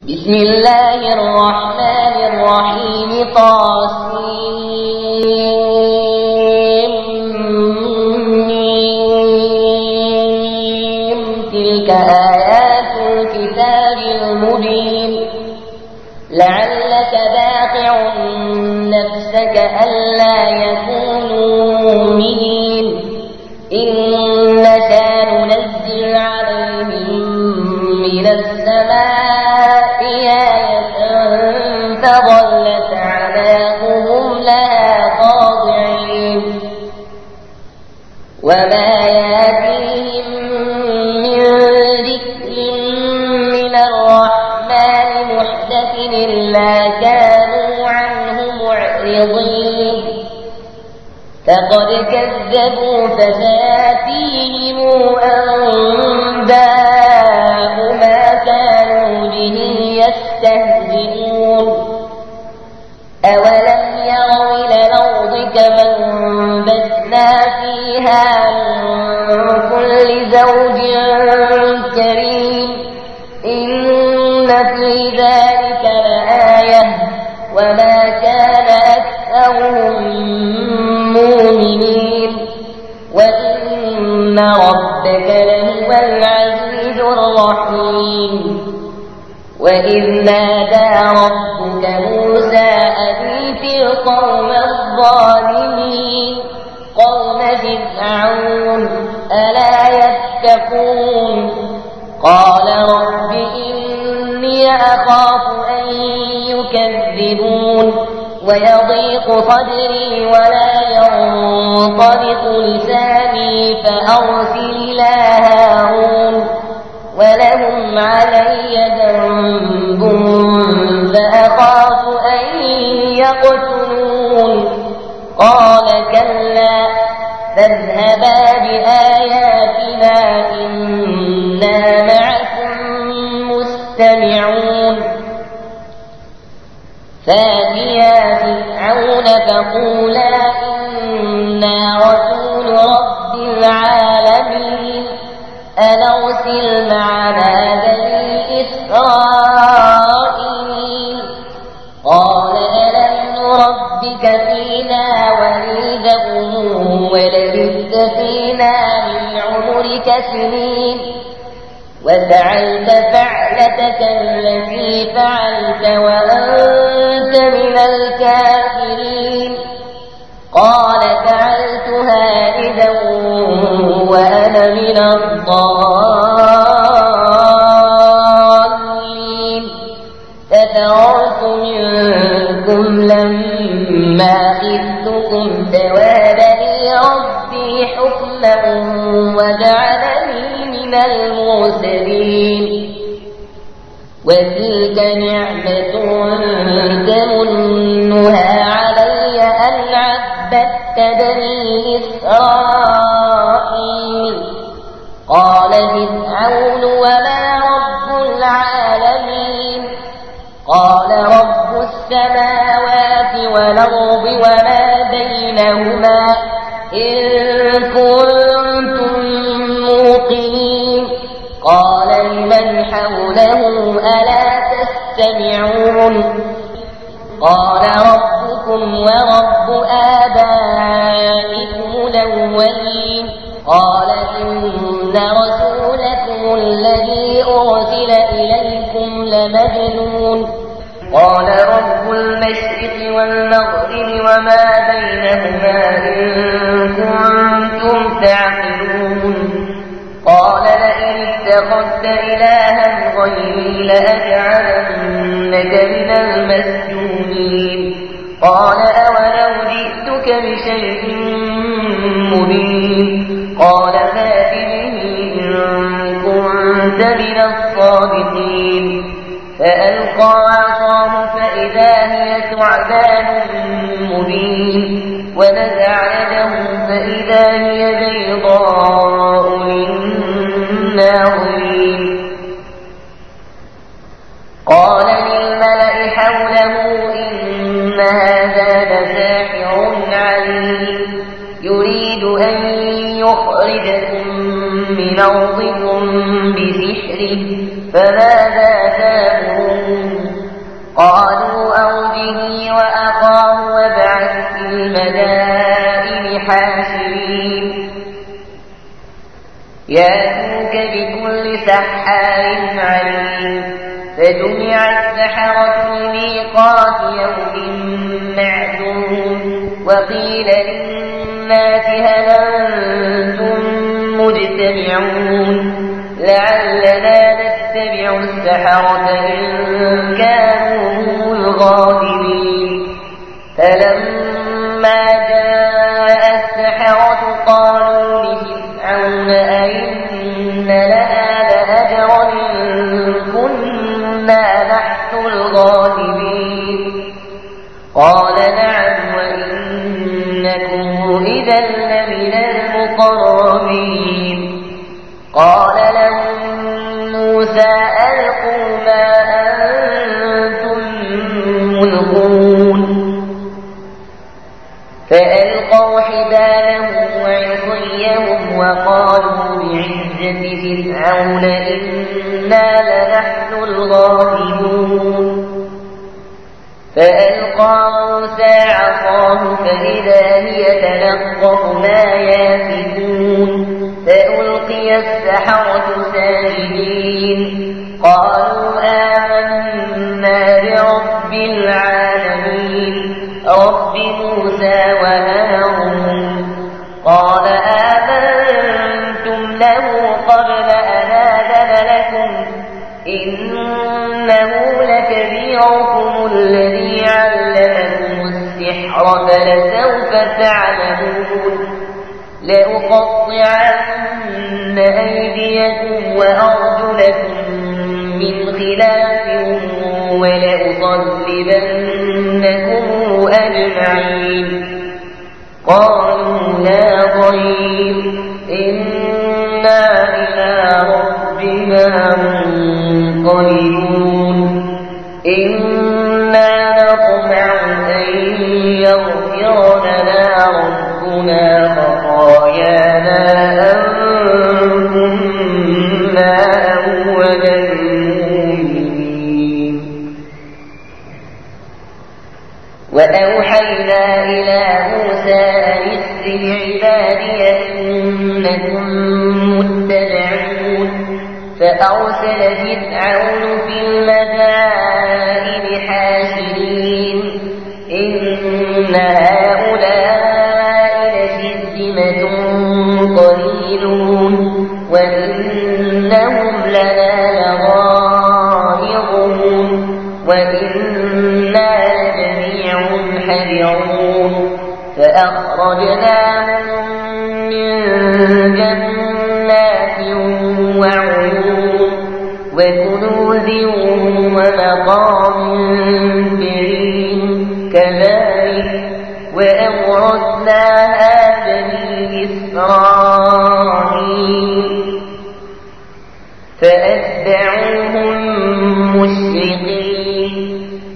بسم الله الرحمن الرحيم تلك آيات الكتاب المبين لعلك باخع نفسك ألا يكونوا مؤمنين إن نشأ ننزل عليهم من السماء فظلت أعناقهم لها خاضعين وما يأتيهم من ذكر من الرحمن محدث إلا كانوا عنه معرضين فقد كذبوا فسيأتيهم أنباء ما كانوا به يستهزئون أولم يروا إلى الأرض كما أنبتنا فيها من كل زوج كريم إن في ذلك لآية وما كان أكثرهم مؤمنين وإن ربك لهو العزيز الرحيم وإذ نادى ربك موسى أن ائت القوم الظالمين قوم فرعون ألا يتقون قال رب إني أخاف أن يكذبون ويضيق صدري ولا ينطلق لساني فأرسل إلى هارون ولهم علي ذنب فأخاف أن يقتلون قال كلا فاذهبا بآياتنا إنا معكم مستمعون فاتيا فرعون فقولا إنا رسول رب العالمين أن أرسل معنا بني إسرائيل قال ألم نربك فينا وليدا ولبثت فينا من عمرك سنين وفعلت فعلتك التي فعلت وأنت من الكافرين قال فعلتها إذا وأنا من الضالين ففررت منكم لما خفتكم فوهب لي ربي حكما وجعلني من المرسلين وتلك نعمة تمنها علي أن عبدت بني إسرائيل قال فرعون وما رب العالمين قال رب السماوات والأرض وما بينهما إن كنتم موقنين قال لمن حوله ألا تستمعون قال ربكم ورب آبائكم الأولين قال إن رسولكم الذي أرسل إليكم لمجنون قال رب المشرق والمغرب وما بينهما إن كنتم تعقلون قال لئن اتخذت إلها غيري لأجعلنك من المسجونين قال أولو جئتك بشيء مبين قال فات به إن كنت من الصادقين فألقى عصاه فإذا هي ثعبان مبين ونزع يده فإذا هي بيضاء للناظرين قال للملأ حوله إن هذا لساحر عليم يريد أن يخرجكم من أرضكم بسحره فماذا تأمرون يأتوك بكل سحار عليم فجمع السحرة لميقات يوم معلوم وقيل للناس هل أنتم مجتمعون لعلنا نتبع السحرة إن كانوا هم الغالبين فلما جاء السحرة قالوا لفرعون أئن لنا لأجرا إن كنا نحن الغالبين قال نعم وإنكم إذا لمن المقربين قال لهم موسى ألقوا ما أنتم ملقون فألقوا حبالهم وعصيهم وقالوا بعزة فرعون إنا لنحن الغالبون فألقى موسى عصاه فإذا هي تلقف ما يافكون فألقي السحرة ساجدين قالوا آمنا برب العالمين رب موسى وهارون قال آمنتم له قبل أن آذن لكم إنه لكبيركم الذي علمكم السحر فلسوف تعلمون لأقطعن أيديكم وأرجلكم من خلاف ولأصلبنكم أجمعين قالوا لا ضير إنا إلى ربنا منقلبون إنا نطمع أن يغفر لنا ربنا خطايانا أن كنا أول المؤمنين وأوحينا إلى موسى أن اسر بعبادي إنكم متبعون فأرسل فرعون في المدائن حاشرين إن هؤلاء لشرذمة قليلون وإنهم لنا لغائظون وإنا لجميع حذرون فأخرجناهم من جنات وعيون وكنوز ومقام كريم كذلك وأورثناها بني إسرائيل فأتبعوهم مشرقين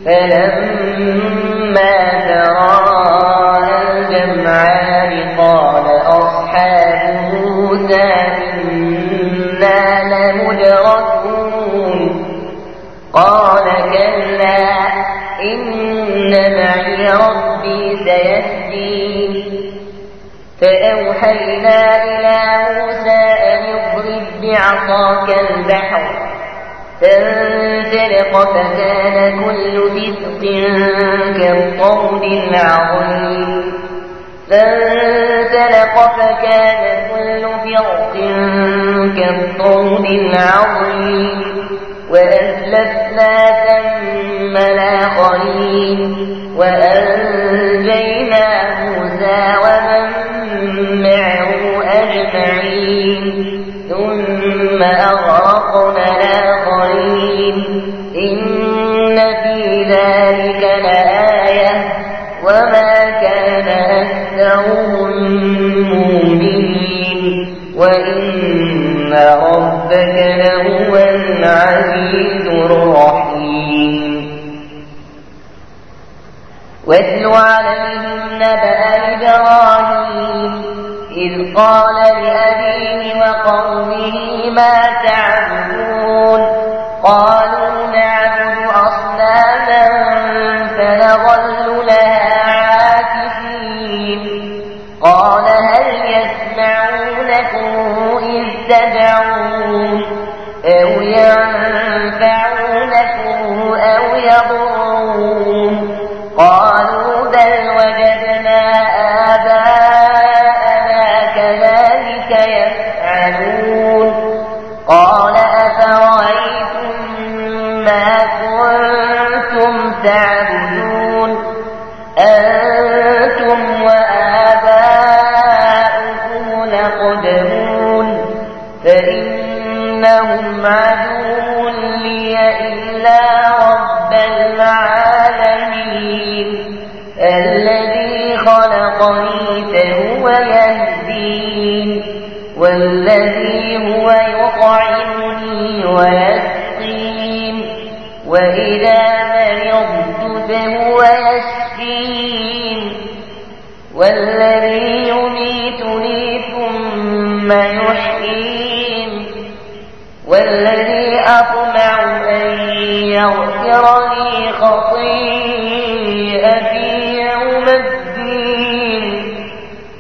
فلما تراءى الجمعان قال أصحاب موسى إنا لمدركون قال كلا إن معي ربي سيهدين فأوحينا إلى موسى أن اضرب بعصاك البحر فانفلق فكان كل فرق كالطود العظيم فانفلق فكان كل فرق كالطود العظيم وأزلفنا ثم الآخرين وأنجينا موسى ومن معه أجمعين ثم أغرقنا الآخرين إن في ذلك لآية وما كان أكثرهم مؤمنين وإن ربك لهو العزيز الرحيم واتل عليهم نبأ إبراهيم إذ قال لأبيه وقومه ما تعبدون قالوا نعبد أصناما فنظل لها عاكفين قال هل يسمعونكم إذ تعبدون أنتم وآباؤكم الأقدمون فإنهم عدو لي إلا رب العالمين الذي خلقني فهو يهدين والذي هو يطعمني ويسقين وإذا مرضت فهو يشفين والذي يميتني ثم يحيين والذي أطمع أن يغفر لي خطيئتي يوم الدين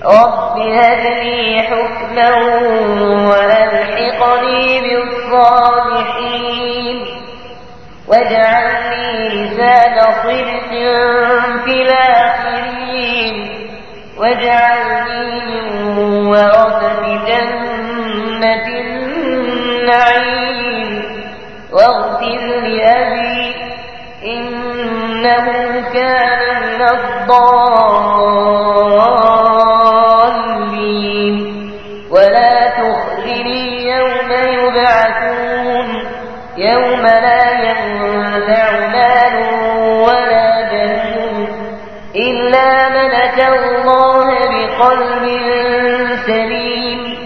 رب هب لي حكما وألحقني بالصالحين واجعلني لسان صدق في الآخرين واجعلني من ورثة جنة النعيم واغفر لأبي إنه كان من الضالين ولا تخزني يوم يبعثون يوم لا ينفع مال ولا بنون إلا من أتى الله بقلب سليم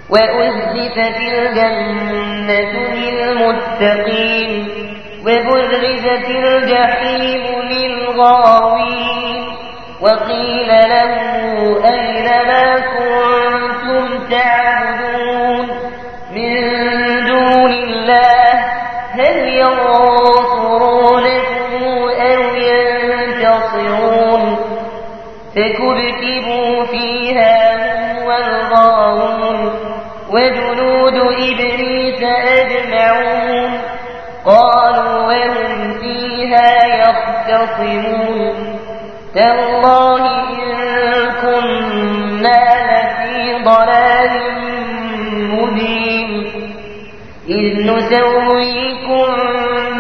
وأزلفت الجنة للمتقين وبرزت الجحيم للغاوين وقيل له أين ما كنتم تعبدون من دون الله هل ينصرونكم أو ينتصرون فكبكبوا فيها هم والغاوون وجنود إبليس أجمعون قالوا وهم فيها يختصمون تالله إن كنا لفي ضلال مبين إذ نسويكم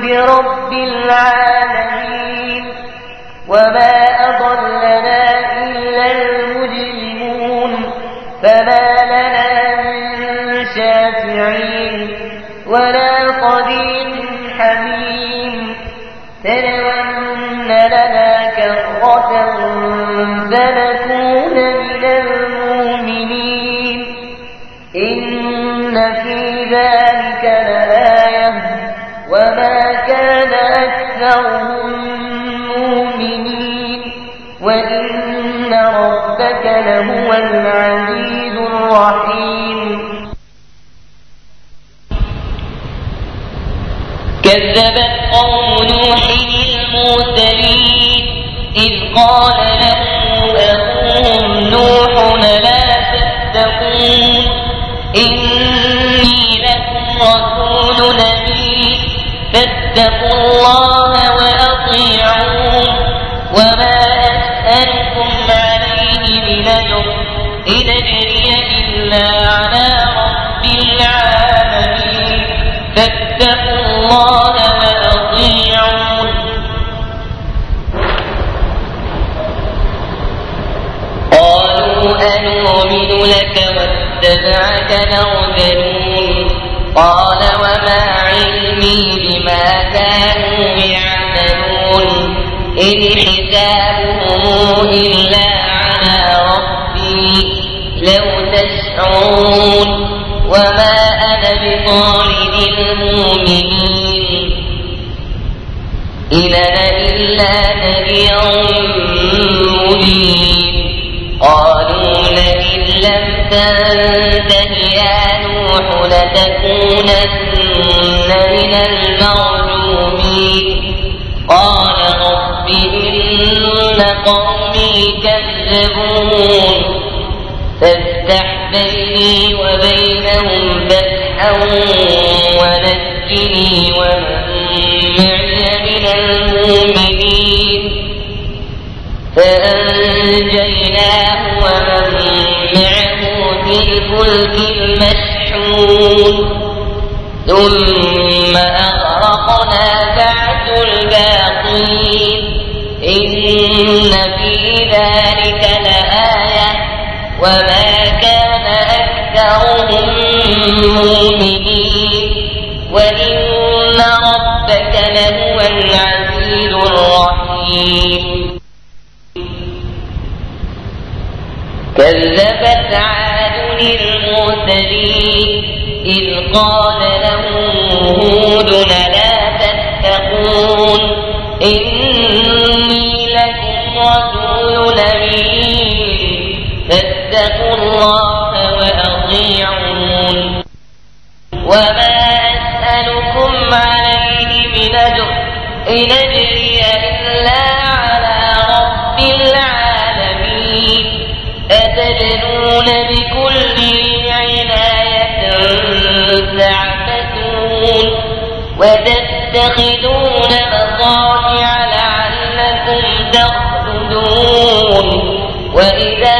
برب العالمين وما أضلنا إلا المجرمون فما لنا من شافعين ولا صديق حميم فلو أن لنا كرة فنكون من المؤمنين إن في ذلك لآية وما كان أكثرهم مؤمنين وإن ربك لهو العزيز الرحيم كذبت قوم نوح المرسلين إذ قال لهم أخوهم نوح لا تتقون إني لكم رسول أمين فاتقوا الله وأطيعون وما أسألكم عليه من أجر إن أجري إلا على رب العالمين فاتقوا الله وأطيعون قالوا أنؤمن لك واتبعك الأرذلون قال وما علمي بما كانوا يعملون إن حسابهم إلا على ربي لو تشعرون وما أنا بطارد المؤمنين إن أنا إلا نذير مبين قالوا لئن لم تنته يا نوح لتكونن من المرجومين قال رب إن قومي كذبون فافتح بيني وبينهم فتحا ونجني ومن معي من المؤمنين فأنجيناه ومن معه في الفلك المشحون ثم أغرقنا بعد الباقين وما كان أكثرهم مؤمنين وإن ربك لهو العزيز الرحيم. كذبت عاد المرسلين إذ قال لهم هود لا تتقون إني لكم رسول أمين فاتقوا الله وأطيعون. وما أسألكم عليه من أجر إن أجري إلا على رب العالمين. أتبنون بكل عناية تعبثون وتتخذون مصانع لعلكم تخلدون وإذا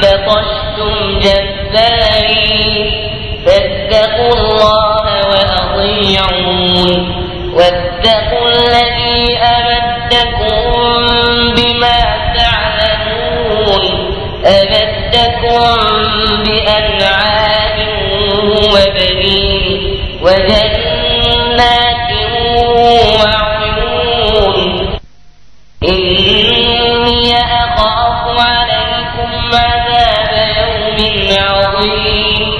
بطشتم جبارين فاتقوا الله وأطيعون. واتقوا الذي أمدكم بما تعلمون أمدكم بأنعام وبنين وجنات وعيون. إني أخاف عليكم عذاب يوم عظيم.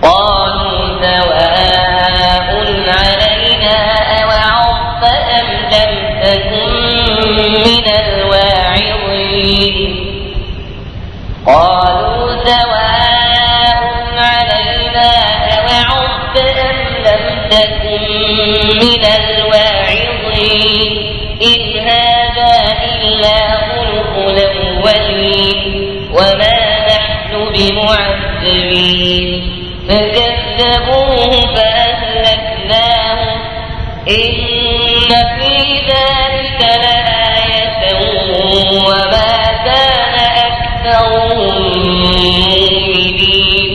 قالوا سواء علينا أوعظت أم لم تكن من الواعظين. قالوا سواء علينا أوعظت أم لم تكن من الواعظين. إن هذا إلا خلق الأولين وما نحن بمعذبين. فكذبوه فأهلكناهم إن في ذلك لآية وما كان أكثرهم مؤمنين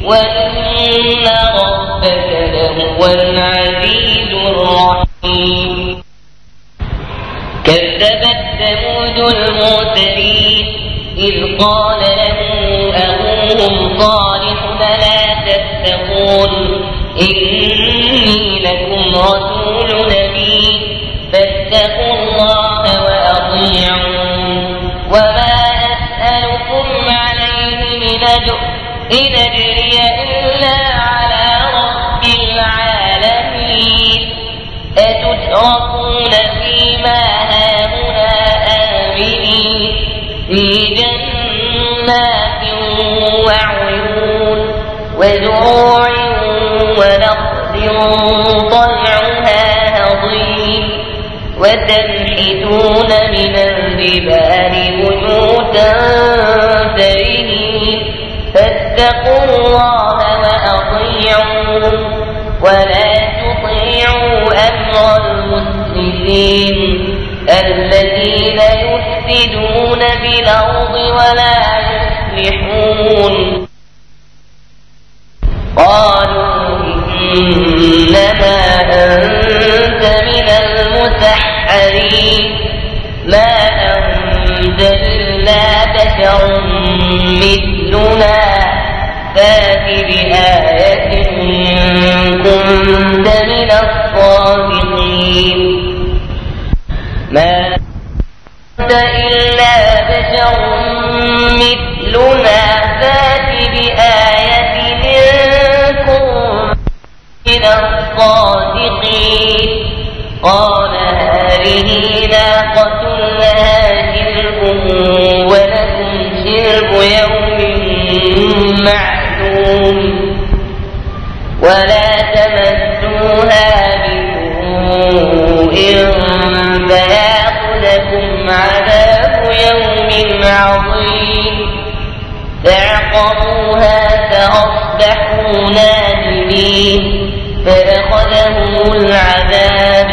وإن ربك لهو العزيز الرحيم. كذبت ثمود المرسلين إذ قال لهم أخوهم صالح لا تتقون إني لكم رسول أمين فاتقوا الله وأطيعون. وما أسألكم عليه من أجر إن أجري إلا على رب العالمين. أتتركون فيما هاهنا آمنين في جنات وعيون وزروع ونخل طلعها هضيم وتنحتون من الجبال بيوتا فرهين. فاتقوا الله وأطيعون ولا تطيعوا أمر المسرفين الذين يفسدون في الأرض ولا يصلحون. قالوا إنما أنت من المسحرين ما أنت إلا بشر مثلنا فات بآية إن كنت من الصادقين. ما أنت إلا بشر مثلنا فات بآية إن كنت من الصادقين. قال هذه ناقة لها شرب ولكم شرب يوم معلوم ولا تمسوها بسوء فيأخذكم عذاب يوم عظيم. فعقروها فأصبحوا نادمين فأخذهم العذاب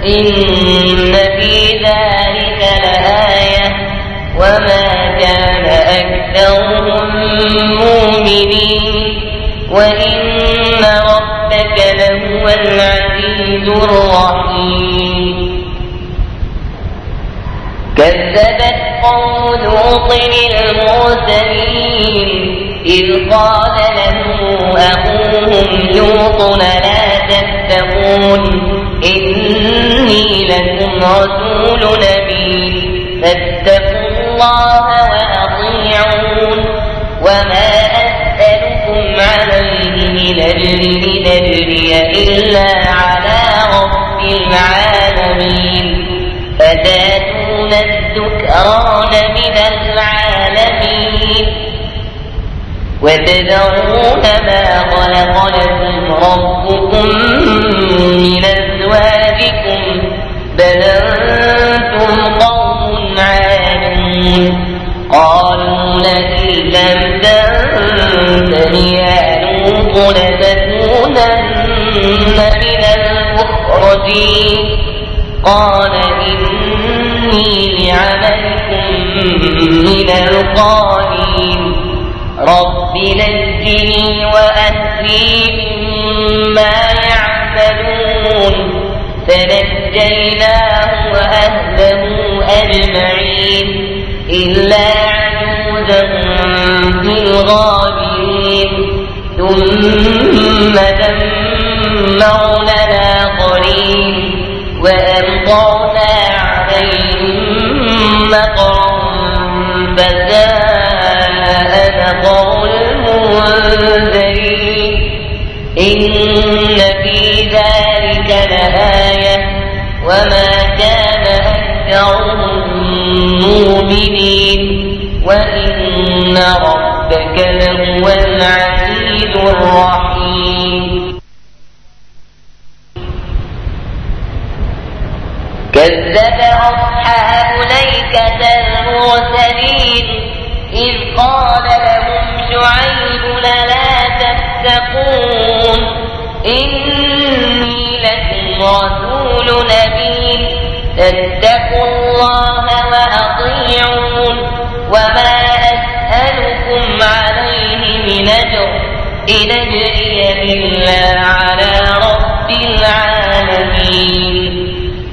إن في ذلك لآية وما كان أكثرهم مؤمنين وإن ربك لهو العزيز الرحيم. كذبت قوم لوط المرسلين إذ قال له أخوهم لوط لا تتقون إني لكم رسول أمين فاتقوا الله وأطيعون وما أسألكم عليه من أجر إن أجري إلا على رب العالمين أتاتون الذكران من العالمين وتذرون ما خلق لكم ربكم من أزواجكم بل أنتم قوم عادون قالوا لئن لم تنته يا لوط لتكونن من المخرجين قال إني لعملكم من القالين رب نجني وأهلي مما يعملون فنجيناه وأهله أجمعين إلا عجوزا في الغابرين ثم دمرنا الآخرين وأمطرنا عليهم مطرا فساء مطر المنذرين إن في ذلك لآية وما كان أكثرهم مؤمنين وإن ربك لهو العزيز الرحيم كذب أصحاب الأيكة المرسلين إذ قال لهم شعيب لا تتقون إني لكم رسول أمين فاتقوا الله وأطيعون وما أسألكم عليه من أجر إن أجري إلا على رب العالمين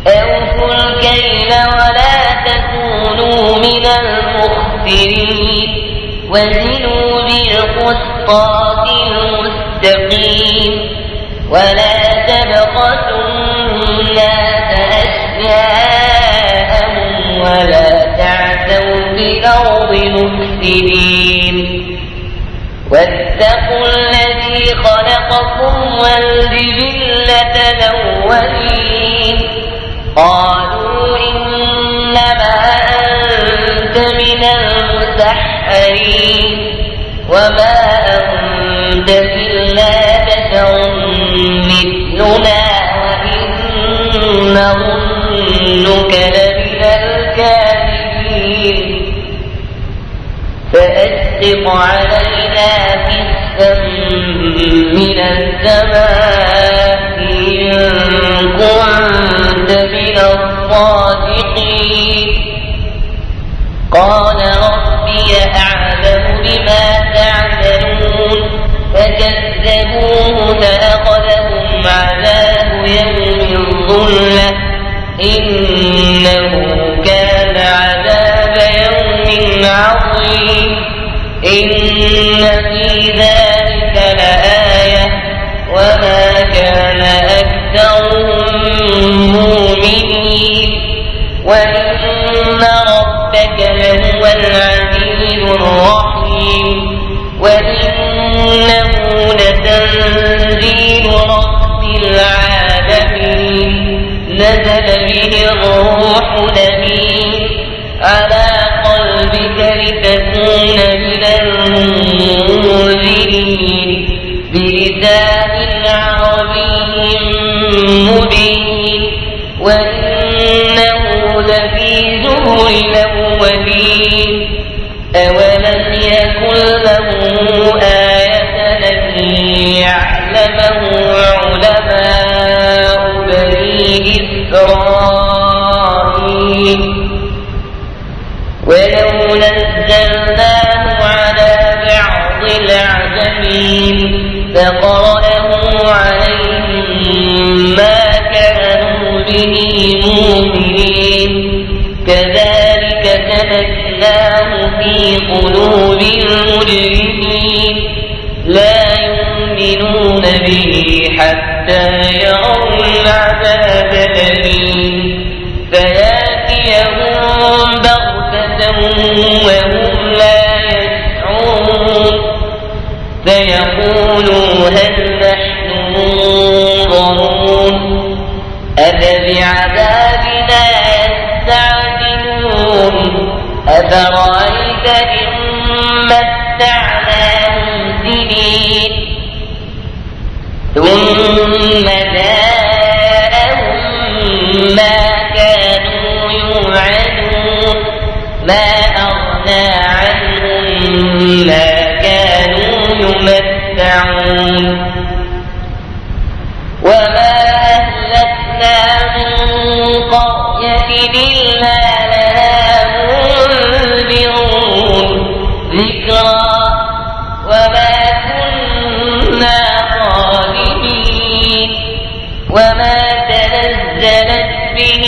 أوفوا الكيل ولا تكونوا من المخسرين وزنوا بالقسطاس المستقيم ولا تبخسوا الناس أشياءهم ولا تعثوا في الأرض مفسدين واتقوا الذي خلقكم والجبلة الأولين قالوا إنما أنت من المسحرين وما أنت إلا بشر مثلنا وإن نظنك لمن الكاذبين فأسقط علينا كسفا من السماء إن كنت من الصادقين قال ربي أعلم بما تعملون فكذبوه فأخذهم عذاب يوم الظلة إنه كان عذاب يوم عظيم إن في ذلك لآية وما كان أكثرهم مؤمنين وإن ربك لهو العزيز الرحيم وإنه لتنزيل رب العالمين نزل به الروح الأمين على قلبك لتكون من المنذرين بلسان عربي مبين وإنه لفي زبر الأولين أولم يكن له آية أن يعلمه علماء بني إسرائيل ولو نزلناه على بعض الأعجمين فقرأه عليهم ما كانوا به مؤمنين كذلك سلكناه أفرأيت إن متعناهم سنين ثم جاءهم ما كانوا يوعدون ما أغنى عنهم ما كانوا يمتعون وما أهلكنا من قرية إلا لها منذرون ذكرى وما كنا ظالمين وما تنزلت به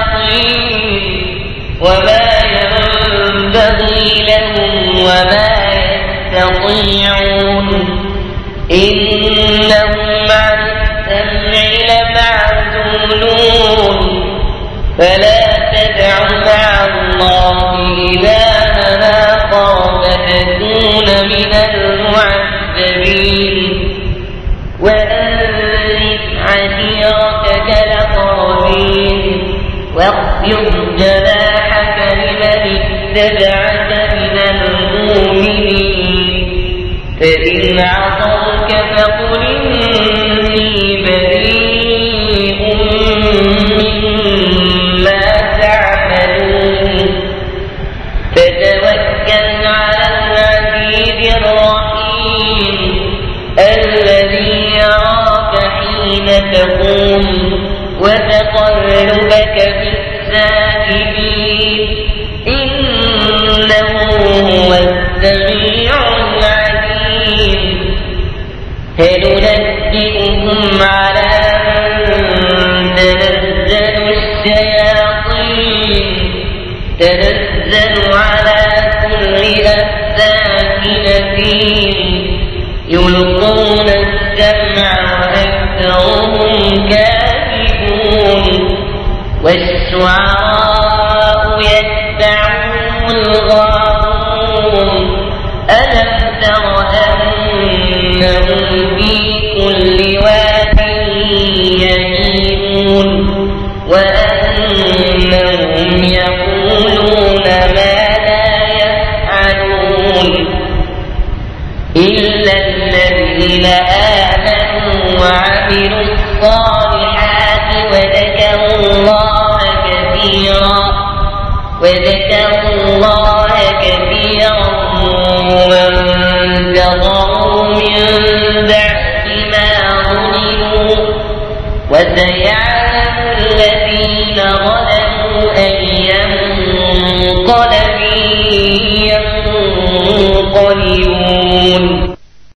الشياطين وما ينبغي لهم وما يستطيعون إنهم عن السمع لمعزولون فلا تدع مع الله إلهنا آخر فتكون من المعذبين وأنذر عشيرتك الأقربين واخفض جناحك لمن اتبعك من المؤمنين فإن عصوك فقل إني بريء مما تعملون فتوكل على العزيز الرحيم الذي يراك حين تقوم وتقلبك في الساجدين إنه هو السميع العليم هل ننبئكم على من تنزل الشياطين تنزل على كل أفاك أثيم يلقون السمع وأكثرهم كاذبون والشعراء يتبعهم الغاوون ألم تر أنهم في كل واد يهيمون وأنهم يقولون ما لا يفعلون إلا الذين آمنوا وعملوا الصالحات وذكروا الله كثيرا وانتظروا من بعد ما ظلموا وسيعلم الذين ظلموا أي منقلب